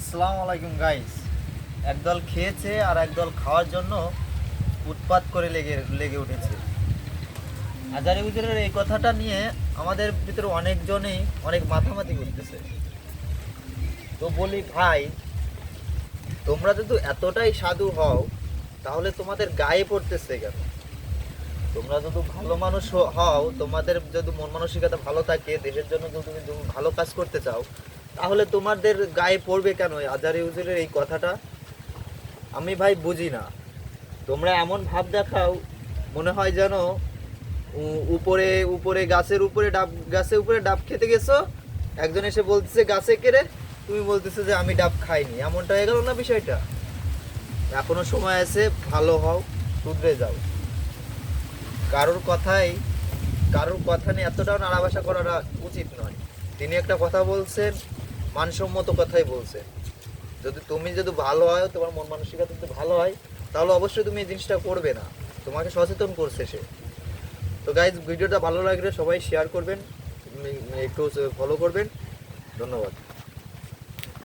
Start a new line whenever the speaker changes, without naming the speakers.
আসসালামু আলাইকুম গাইস। একদল খেয়েছে আর একদল খাওয়ার জন্য উৎপাত করে লেগে লেগে উঠেছে। আজারি হুজুরের এই কথাটা নিয়ে আমাদের ভিতরে অনেকজনেই অনেক মাথামাতি করতেছে। তো বলি ভাই, তোমরা যদি এতটাই সাধু হও তাহলে তোমাদের গায়ে পড়তেছে কেন? তোমরা যদি ভালো মানুষ হও, তোমাদের যদি মন মানসিকতা ভালো থাকে, দেশের জন্য যদি তুমি ভালো কাজ করতে চাও, তাহলে তোমাদের গায়ে পড়বে কেন আজারি হুজুরের এই কথাটা? আমি ভাই বুঝি না। তোমরা এমন ভাব দেখাও, মনে হয় যেন উপরে উপরে গাছের উপরে ডাব, গাছের উপরে ডাব খেতে গেছো, একজন এসে বলতেছে গাছে কেড়ে, তুমি বলতেছো যে আমি ডাব খাইনি। এমনটা হয়ে গেল না বিষয়টা? এখনো সময় আছে, ভালো হও, শুধরে যাও। কারোর কথাই কারোর কথা নিয়ে এতটাও নাড়াবাসা করাটা উচিত নয়। তিনি একটা কথা বলছেন, মানসম্মত কথাই বলছেন। যদি ভালো হয়, তোমার মন মানসিকতা যদি ভালো হয়, তাহলে অবশ্যই তুমি এই জিনিসটা করবে না। তোমাকে সচেতন করছে সে। তো গাইজ, ভিডিওটা ভালো লাগলে সবাই শেয়ার করবেন, একটু ফলো করবেন। ধন্যবাদ।